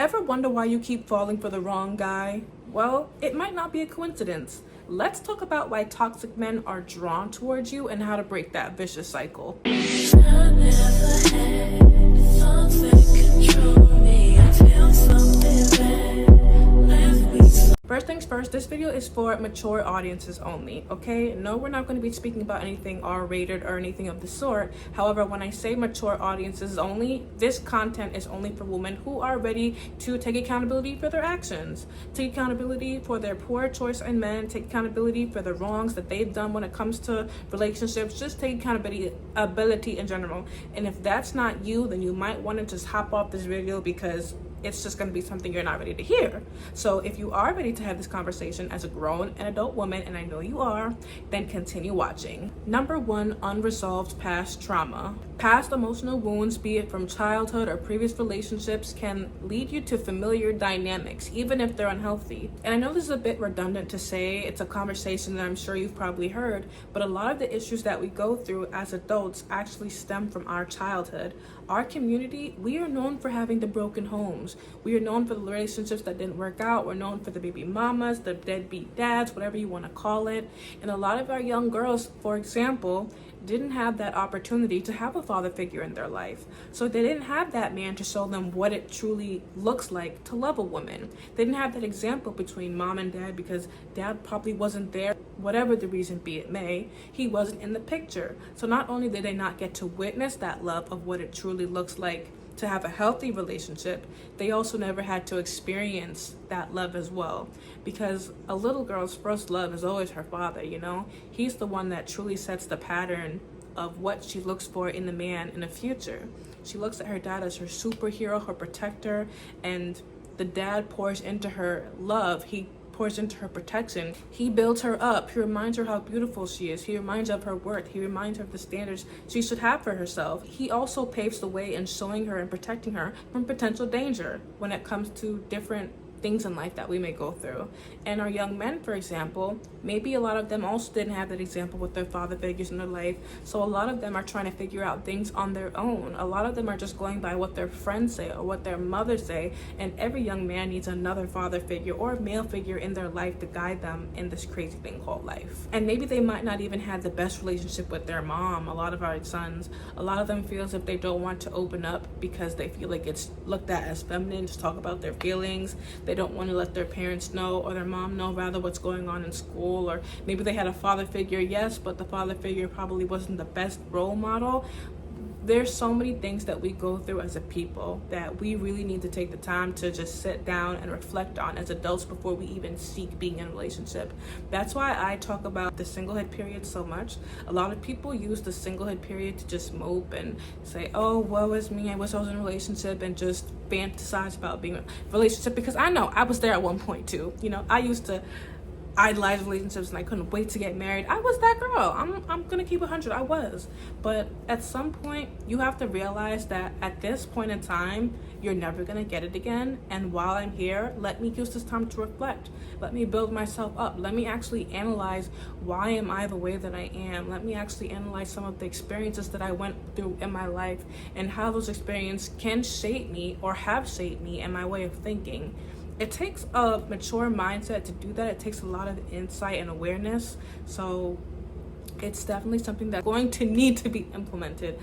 Ever wonder why you keep falling for the wrong guy? Well, it might not be a coincidence. Let's talk about why toxic men are drawn towards you and how to break that vicious cycle. First things first, this video is for mature audiences only, okay? No, we're not going to be speaking about anything R-rated or anything of the sort. However, when I say mature audiences only, this content is only for women who are ready to take accountability for their actions, take accountability for their poor choice in men, take accountability for the wrongs that they've done when it comes to relationships, just take accountability in general. And if that's not you, then you might want to just hop off this video because it's just going to be something you're not ready to hear. So if you are ready to have this conversation as a grown and adult woman, and I know you are, then continue watching. Number 1, unresolved past trauma. Past emotional wounds, be it from childhood or previous relationships, can lead you to familiar dynamics, even if they're unhealthy. And I know this is a bit redundant to say, it's a conversation that I'm sure you've probably heard, but a lot of the issues that we go through as adults actually stem from our childhood. Our community, we are known for having the broken homes. We are known for the relationships that didn't work out. We're known for the baby mamas, the deadbeat dads, whatever you want to call it. And a lot of our young girls, for example, didn't have that opportunity to have a father figure in their life. So they didn't have that man to show them what it truly looks like to love a woman. They didn't have that example between mom and dad because dad probably wasn't there, whatever the reason be it may, he wasn't in the picture. So not only did they not get to witness that love of what it truly looks like to have a healthy relationship, they also never had to experience that love as well, because a little girl's first love is always her father. You know, he's the one that truly sets the pattern of what she looks for in the man in the future. She looks at her dad as her superhero, her protector, and the dad pours into her love. He pours into her protection. He builds her up. He reminds her how beautiful she is. He reminds her of her worth. He reminds her of the standards she should have for herself. He also paves the way in showing her and protecting her from potential danger when it comes to different things in life that we may go through. And our young men, for example, maybe a lot of them also didn't have that example with their father figures in their life. So a lot of them are trying to figure out things on their own. A lot of them are just going by what their friends say or what their mothers say. And every young man needs another father figure or male figure in their life to guide them in this crazy thing called life. And maybe they might not even have the best relationship with their mom. A lot of our sons, a lot of them feel as if they don't want to open up because they feel like it's looked at as feminine to talk about their feelings. They don't want to let their parents know, or their mom know rather, what's going on in school. Or maybe they had a father figure, yes, but the father figure probably wasn't the best role model. There's so many things that we go through as a people that we really need to take the time to just sit down and reflect on as adults before we even seek being in a relationship. That's why I talk about the singlehood period so much. A lot of people use the singlehood period to just mope and say, oh, woe is me, I wish I was in a relationship, and just fantasize about being in a relationship, because I know I was there at one point too. You know, I used to idolize relationships and I couldn't wait to get married. I was that girl. I'm gonna keep 100. I was. But at some point you have to realize that at this point in time you're never gonna get it again. And while I'm here, let me use this time to reflect. Let me build myself up. Let me actually analyze, why am I the way that I am? Let me actually analyze some of the experiences that I went through in my life and how those experiences can shape me or have shaped me and my way of thinking. It takes a mature mindset to do that. It takes a lot of insight and awareness. So it's definitely something that's going to need to be implemented,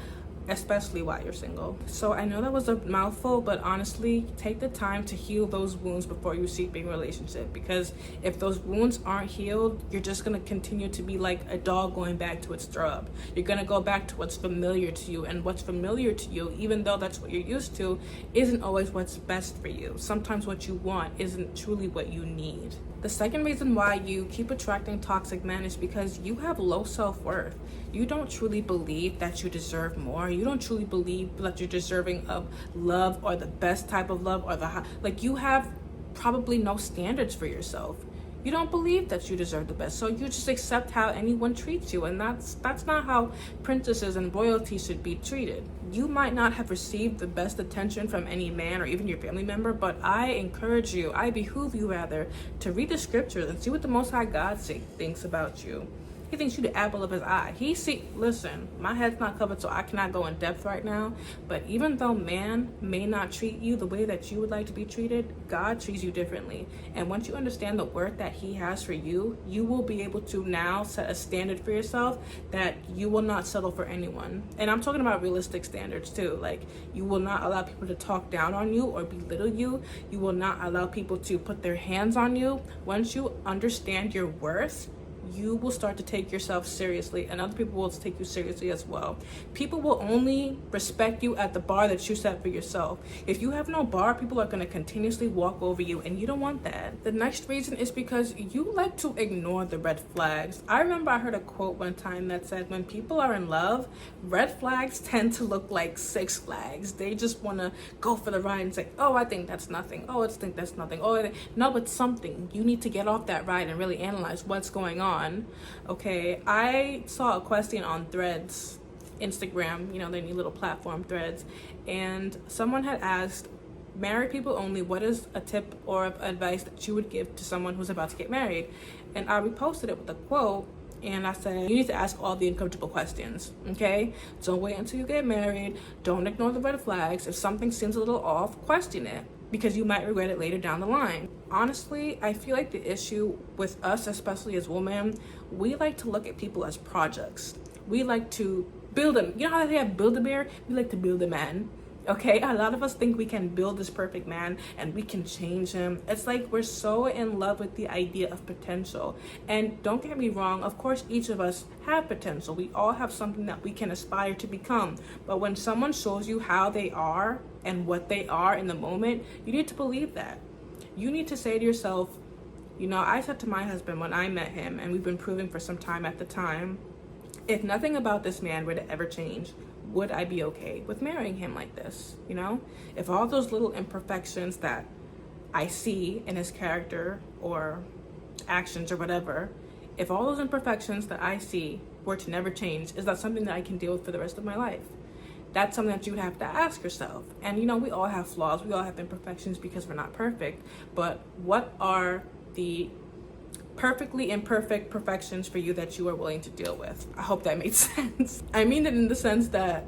especially while you're single. So I know that was a mouthful, but honestly, take the time to heal those wounds before you seek being in a relationship, because if those wounds aren't healed, you're just gonna continue to be like a dog going back to its strub. You're gonna go back to what's familiar to you, and what's familiar to you, even though that's what you're used to, isn't always what's best for you. Sometimes what you want isn't truly what you need. The second reason why you keep attracting toxic men is because you have low self-worth. You don't truly believe that you deserve more. You don't truly believe that you're deserving of love, or the best type of love, or you have probably no standards for yourself. You don't believe that you deserve the best, so you just accept how anyone treats you, and that's not how princesses and royalty should be treated. You might not have received the best attention from any man or even your family member, but I encourage you, I behoove you rather, to read the scriptures and see what the Most High God thinks about you. He thinks you the apple of his eye. Listen, my head's not covered, so I cannot go in depth right now. But even though man may not treat you the way that you would like to be treated, God treats you differently. And once you understand the worth that he has for you, you will be able to now set a standard for yourself that you will not settle for anyone. And I'm talking about realistic standards too. Like, you will not allow people to talk down on you or belittle you. You will not allow people to put their hands on you. Once you understand your worth, you will start to take yourself seriously, and other people will take you seriously as well. People will only respect you at the bar that you set for yourself. If you have no bar, people are going to continuously walk over you, and you don't want that. The next reason is because you like to ignore the red flags. I remember I heard a quote one time that said, when people are in love, red flags tend to look like Six Flags. They just want to go for the ride and say, oh, I think that's nothing. Oh, I think that's nothing. Oh, no, it's something. You need to get off that ride and really analyze what's going on. Okay, I saw a question on Threads, Instagram, you know, their new little platform, Threads, and someone had asked, married people only, what is a tip or advice that you would give to someone who's about to get married? And I reposted it with a quote, and I said, you need to ask all the uncomfortable questions, okay? Don't wait until you get married. Don't ignore the red flags. If something seems a little off, question it, because you might regret it later down the line. Honestly, I feel like the issue with us, especially as women, we like to look at people as projects. We like to build them. You know how they have Build-A-Bear? We like to build a man. Okay, a lot of us think we can build this perfect man and we can change him. It's like we're so in love with the idea of potential. And don't get me wrong, of course, each of us have potential. We all have something that we can aspire to become. But when someone shows you how they are and what they are in the moment, you need to believe that. You need to say to yourself, you know, I said to my husband when I met him, and we've been proving for some time at the time, if nothing about this man were to ever change, would I be okay with marrying him like this? You know, if all those little imperfections that I see in his character or actions or whatever, if all those imperfections that I see were to never change, is that something that I can deal with for the rest of my life? That's something that you would have to ask yourself. And you know, we all have flaws, we all have imperfections because we're not perfect. But what are the perfectly imperfect perfections for you that you are willing to deal with? I hope that made sense. I mean it in the sense that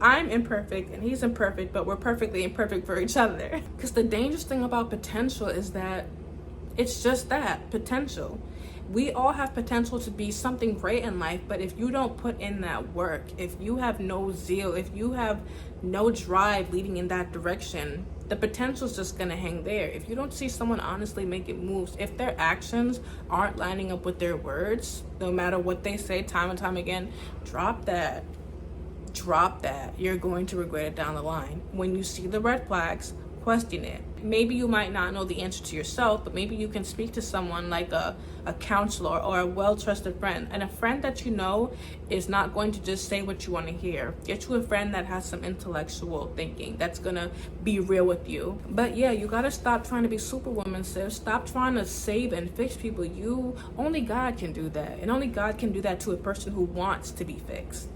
I'm imperfect and he's imperfect, but we're perfectly imperfect for each other. Because the dangerous thing about potential is that it's just that, potential. We all have potential to be something great in life, but if you don't put in that work, if you have no zeal, if you have no drive leading in that direction, the potential is just gonna hang there. If you don't see someone honestly making moves, if their actions aren't lining up with their words, no matter what they say time and time again, drop that. Drop that. You're going to regret it down the line. When you see the red flags, question it. Maybe you might not know the answer to yourself, but maybe you can speak to someone like a counselor or a well-trusted friend. And a friend that you know is not going to just say what you want to hear. Get you a friend that has some intellectual thinking, that's gonna be real with you. But yeah, you gotta stop trying to be superwoman, sis. Stop trying to save and fix people. Only God can do that. And only God can do that to a person who wants to be fixed.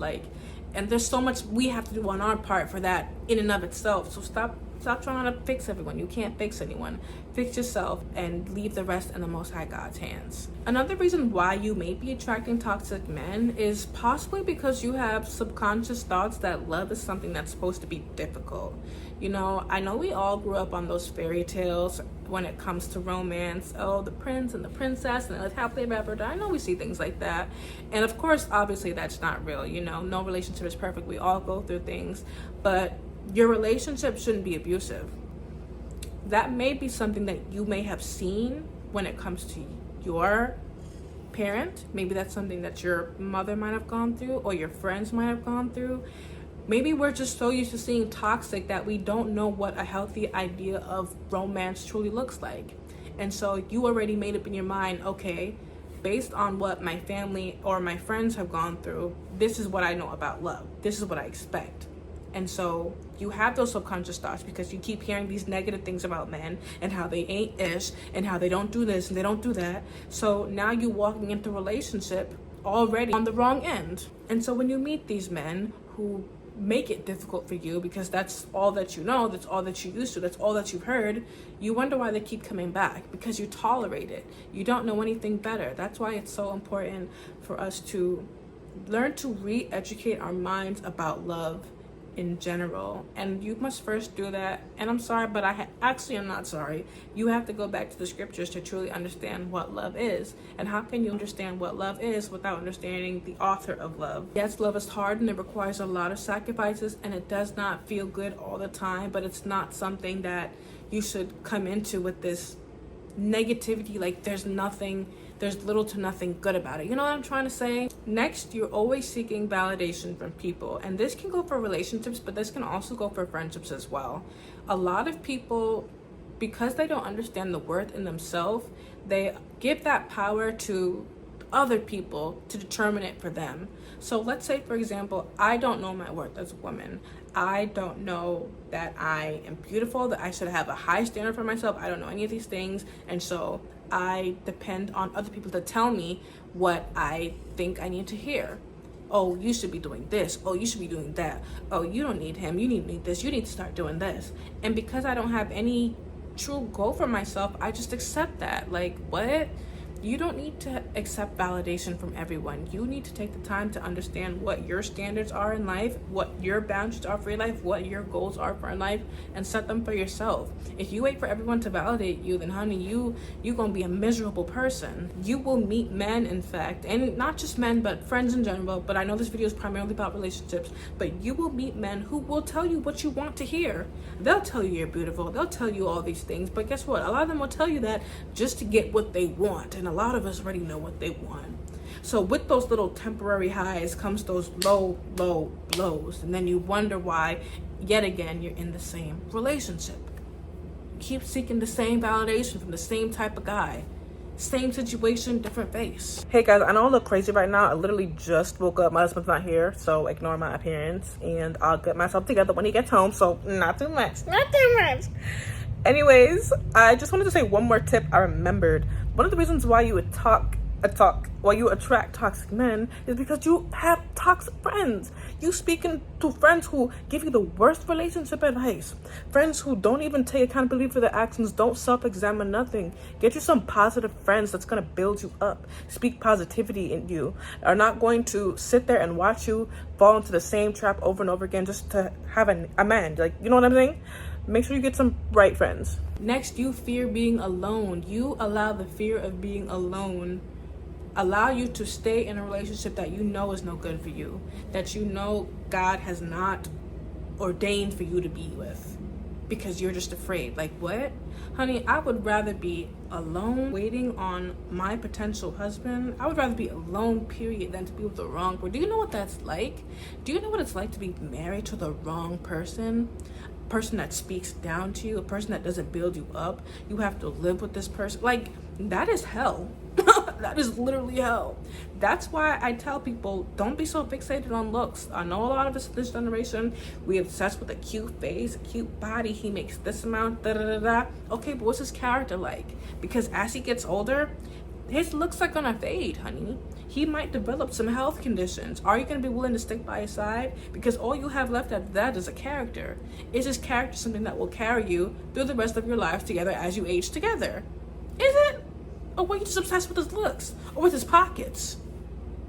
And there's so much we have to do on our part for that in and of itself. So stop trying to fix everyone. You can't fix anyone. Fix yourself and leave the rest in the Most High God's hands. Another reason why you may be attracting toxic men is possibly because you have subconscious thoughts that love is something that's supposed to be difficult. You know, I know we all grew up on those fairy tales when it comes to romance. Oh, the prince and the princess and it's happily ever after. I know we see things like that. And of course, obviously that's not real. You know, no relationship is perfect. We all go through things. But your relationship shouldn't be abusive. That may be something that you may have seen when it comes to your parent. Maybe that's something that your mother might have gone through or your friends might have gone through. Maybe we're just so used to seeing toxic that we don't know what a healthy idea of romance truly looks like. And so you already made up in your mind, okay, based on what my family or my friends have gone through, this is what I know about love. This is what I expect. And so you have those subconscious thoughts because you keep hearing these negative things about men and how they ain't ish and how they don't do this and they don't do that. So now you're walking into a relationship already on the wrong end. And so when you meet these men who make it difficult for you because that's all that you know, that's all that you used to, that's all that you've heard, you wonder why they keep coming back, because you tolerate it. You don't know anything better. That's why it's so important for us to learn to re-educate our minds about love in general, and you must first do that. And I'm sorry, but I'm not sorry. You have to go back to the scriptures to truly understand what love is. And how can you understand what love is without understanding the author of love? Yes, love is hard and it requires a lot of sacrifices, and it does not feel good all the time, but it's not something that you should come into with this negativity, like there's little to nothing good about it. You know what I'm trying to say? Next, you're always seeking validation from people. And this can go for relationships, but this can also go for friendships as well. A lot of people, because they don't understand the worth in themselves, they give that power to other people to determine it for them. So let's say, for example, I don't know my worth as a woman. I don't know that I am beautiful, that I should have a high standard for myself. I don't know any of these things. And so I depend on other people to tell me what I think I need to hear. Oh, you should be doing this. Oh, you should be doing that. Oh, you don't need him. You need this. You need to start doing this. And because I don't have any true goal for myself, I just accept that. Like, what? You don't need to accept validation from everyone. You need to take the time to understand what your standards are in life, what your boundaries are for your life, what your goals are for your life, and set them for yourself. If you wait for everyone to validate you, then honey, you're gonna be a miserable person. You will meet men, in fact, and not just men, but friends in general, but I know this video is primarily about relationships, but you will meet men who will tell you what you want to hear. They'll tell you you're beautiful, they'll tell you all these things, but guess what? A lot of them will tell you that just to get what they want, and a lot of us already know what they want. So with those little temporary highs comes those low lows, and then you wonder why yet again you're in the same relationship. Keep seeking the same validation from the same type of guy. Same situation, different face. Hey guys, I know I look crazy right now. I literally just woke up. My husband's not here, so ignore my appearance, and I'll get myself together when he gets home, so not too much. Anyways, I just wanted to say one more tip I remembered. One of the reasons why you would attract toxic men is because you have toxic friends. You speaking to friends who give you the worst relationship advice. Friends who don't even take accountability for their actions, don't self-examine nothing. Get you some positive friends that's going to build you up, speak positivity in you, are not going to sit there and watch you fall into the same trap over and over again just to have a man. Like, you know what I'm saying? Make sure you get some right friends. Next, you fear being alone. You allow the fear of being alone allow you to stay in a relationship that you know is no good for you, that you know God has not ordained for you to be with, because you're just afraid. Like, what? Honey, I would rather be alone waiting on my potential husband. I would rather be alone, period, than to be with the wrong person. Do you know what that's like? Do you know what it's like to be married to the wrong person? A person that speaks down to you, a person that doesn't build you up. You have to live with this person. Like, that is hell. That is literally hell. That's why I tell people, don't be so fixated on looks. I know a lot of us in this generation, we obsessed with a cute face, a cute body. He makes this amount, da-da-da-da. Okay, but what's his character like? Because as he gets older, his looks are gonna fade, honey. He might develop some health conditions. Are you gonna be willing to stick by his side? Because all you have left after that is a character. Is his character something that will carry you through the rest of your lives together as you age together? Is it? Or were you just obsessed with his looks or with his pockets?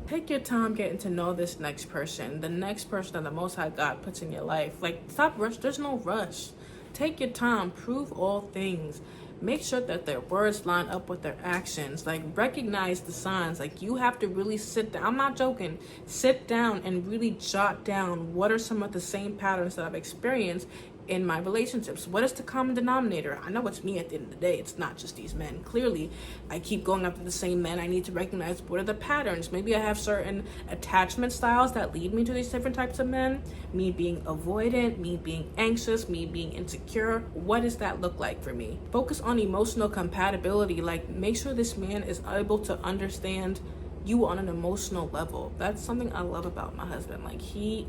Take your time getting to know this next person, the next person that the Most High God puts in your life. Like, stop rush. There's no rush. Take your time. Prove all things. Make sure that their words line up with their actions. Like, recognize the signs. Like, you have to really sit down. I'm not joking. Sit down and really jot down what are some of the same patterns that I've experienced in my relationships. What is the common denominator? I know it's me at the end of the day. It's not just these men. Clearly, I keep going after the same men. I need to recognize what are the patterns. Maybe I have certain attachment styles that lead me to these different types of men. Me being avoidant, me being anxious, me being insecure. What does that look like for me? Focus on emotional compatibility. Like, make sure this man is able to understand you on an emotional level. That's something I love about my husband. Like, he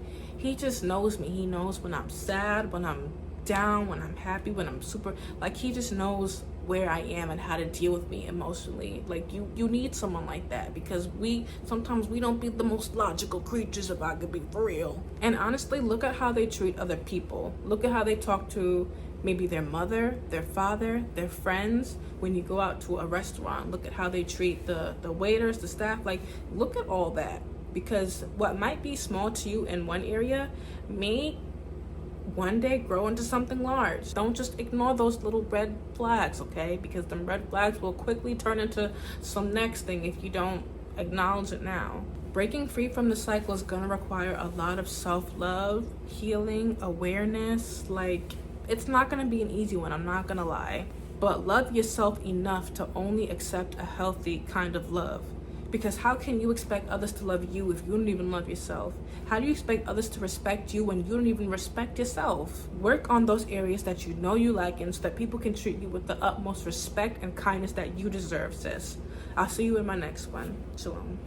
just knows me. He knows when I'm sad, when I'm down, when I'm happy, when I'm super, like, he just knows where I am and how to deal with me emotionally. Like, you need someone like that, because sometimes we don't be the most logical creatures, if I could be for real. And honestly, look at how they treat other people. Look at how they talk to maybe their mother, their father, their friends. When you go out to a restaurant, look at how they treat the waiters, the staff. Like, look at all that, because what might be small to you in one area may one day grow into something large. Don't just ignore those little red flags, okay? Because them red flags will quickly turn into some next thing if you don't acknowledge it now. Breaking free from the cycle is gonna require a lot of self-love, healing, awareness. Like, it's not gonna be an easy one, I'm not gonna lie. But love yourself enough to only accept a healthy kind of love. Because how can you expect others to love you if you don't even love yourself? How do you expect others to respect you when you don't even respect yourself? Work on those areas that you know you like, and so that people can treat you with the utmost respect and kindness that you deserve, sis. I'll see you in my next one. Shalom.